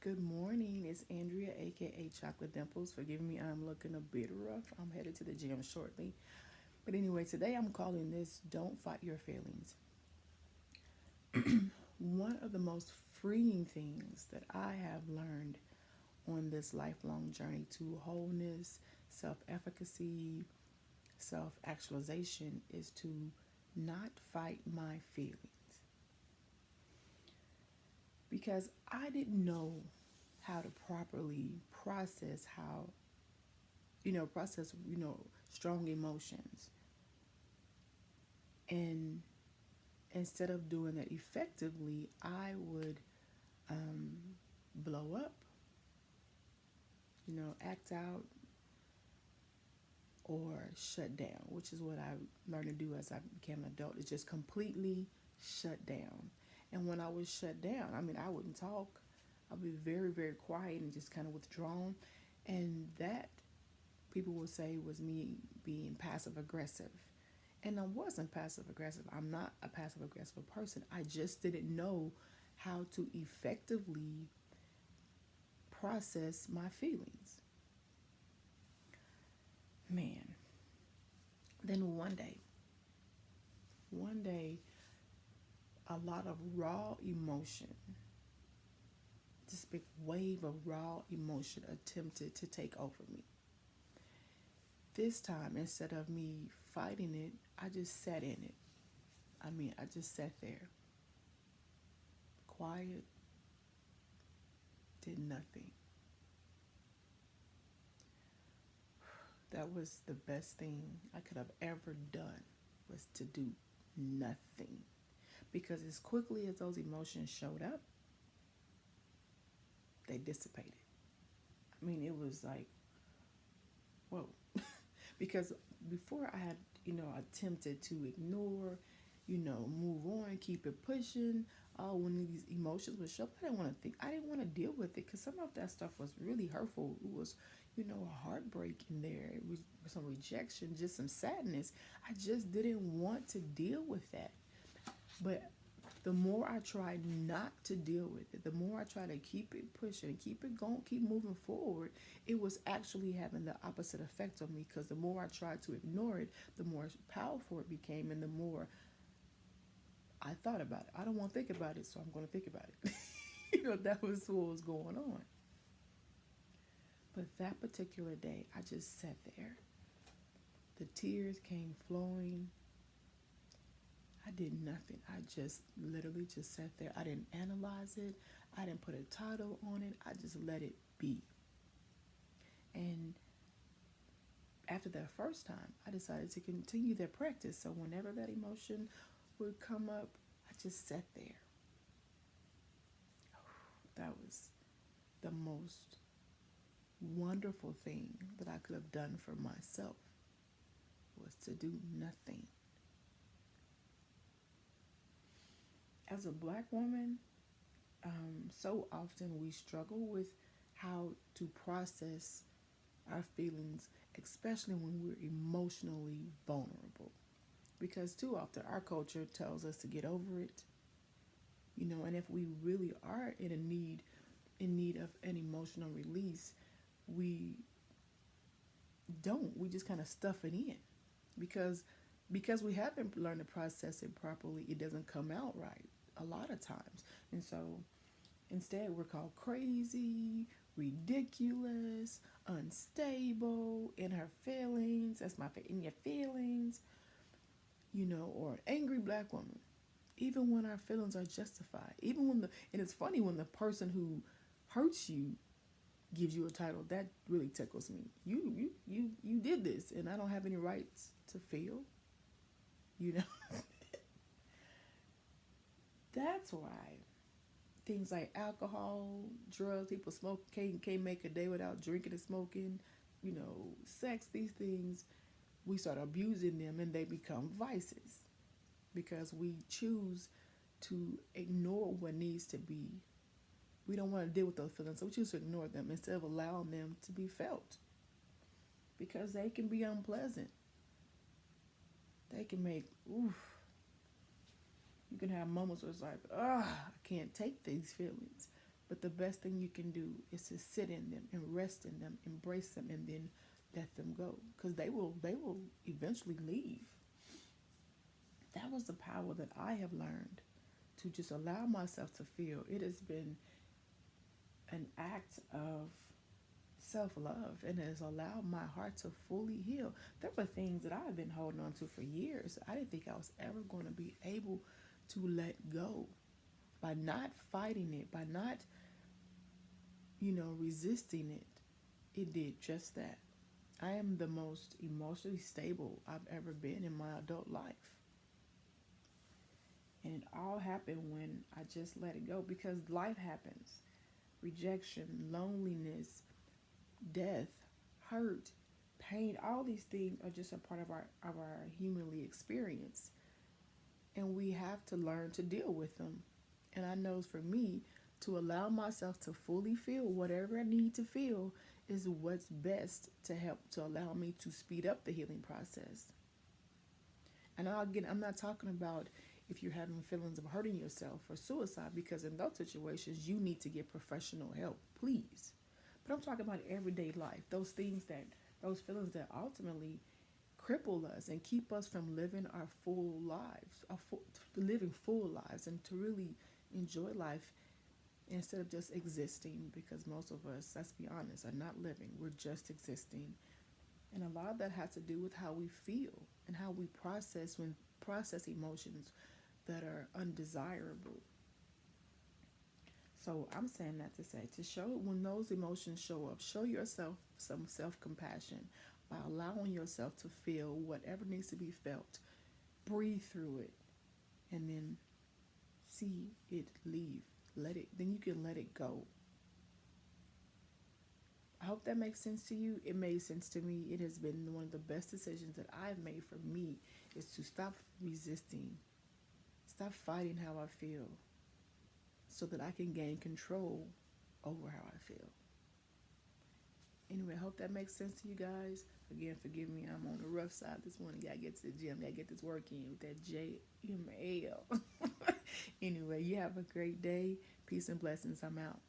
Good morning. It's Andrea, aka Chocolate Dimples. Forgive me, I'm looking a bit rough. I'm headed to the gym shortly. But anyway, today I'm calling this Don't Fight Your Feelings. One of the most freeing things that I have learned on this lifelong journey to wholeness, self efficacy, self actualization is to not fight my feelings. Because I didn't know how to properly process strong emotions. And instead of doing that effectively, I would um, blow up, act out or shut down, which is what I learned to do as I became an adult, is just completely shut down. And when I was shut down, I wouldn't talk. I'd be very, very quiet and just kind of withdrawn. And that people would say was me being passive aggressive. And I wasn't passive aggressive. I'm not a passive aggressive person. I just didn't know how to effectively process my feelings. Man, then one day, a lot of raw emotion, this big wave of raw emotion attempted to take over me. This time, instead of me fighting it, I just sat in it. I just sat there, quiet, did nothing. That was the best thing I could have ever done, was to do nothing. Because as quickly as those emotions showed up, they dissipated. It was like, whoa. Because before I had, attempted to ignore, move on, keep it pushing. When these emotions would show up, I didn't want to think, I didn't want to deal with it because some of that stuff was really hurtful. It was, a heartbreak in there. It was some rejection, just some sadness. I just didn't want to deal with that. But the more I tried not to deal with it, the more I tried to keep it pushing, keep it going, keep moving forward, it was actually having the opposite effect on me because the more I tried to ignore it, the more powerful it became and the more I thought about it. I don't want to think about it, so I'm going to think about it. That was what was going on. But that particular day, I just sat there. The tears came flowing. I did nothing. I just literally just sat there. I didn't analyze it. I didn't put a title on it. I just let it be. And after that first time, I decided to continue that practice. So whenever that emotion would come up, I just sat there. That was the most wonderful thing that I could have done for myself, was to do nothing. As a black woman, so often we struggle with how to process our feelings, especially when we're emotionally vulnerable. Because too often our culture tells us to get over it, and if we really are in need of an emotional release, we don't. We just kind of stuff it in because we haven't learned to process it properly. It doesn't come out right a lot of times, and so instead we're called crazy, ridiculous, unstable, in her feelings. That's my in your feelings, or angry black woman. Even when our feelings are justified, even when and it's funny when the person who hurts you gives you a title that really tickles me. You did this, and I don't have any rights to feel. You know, that's why things like alcohol, drugs, people smoke can't make a day without drinking and smoking. Sex, these things, we start abusing them, and they become vices because we choose to ignore what needs to be. We don't want to deal with those feelings, so we choose to ignore them instead of allowing them to be felt because they can be unpleasant. They can make, oof, you can have moments where it's like, I can't take these feelings. But the best thing you can do is to sit in them and rest in them, embrace them, and then let them go, because they will eventually leave. That was the power that I have learned, to just allow myself to feel. It has been an act of self love, and it has allowed my heart to fully heal. There were things that I've been holding on to for years. I didn't think I was ever going to be able to let go. By not fighting it, by not, resisting it, it did just that. I am the most emotionally stable I've ever been in my adult life. And it all happened when I just let it go, because life happens. Rejection, loneliness, death, hurt, pain, all these things are just a part of our humanly experience. And we have to learn to deal with them. And I know for me, to allow myself to fully feel whatever I need to feel is what's best to help to allow me to speed up the healing process. And again, I'm not talking about if you're having feelings of hurting yourself or suicide, because in those situations, you need to get professional help, please. But I'm talking about everyday life, those feelings that ultimately cripple us and keep us from living our full lives, living full lives, and to really enjoy life instead of just existing. Because most of us, let's be honest, are not living, we're just existing. And a lot of that has to do with how we feel and how we process emotions that are undesirable. So I'm saying that to say, to show, when those emotions show up, show yourself some self-compassion by allowing yourself to feel whatever needs to be felt. Breathe through it, and then see it leave. Then you can let it go. I hope that makes sense to you. It made sense to me. It has been one of the best decisions that I've made for me, is to stop resisting, stop fighting how I feel, so that I can gain control over how I feel. Anyway, I hope that makes sense to you guys. Again, forgive me, I'm on the rough side this morning. Gotta get to the gym, gotta get this work in with that JML. Anyway, you have a great day. Peace and blessings. I'm out.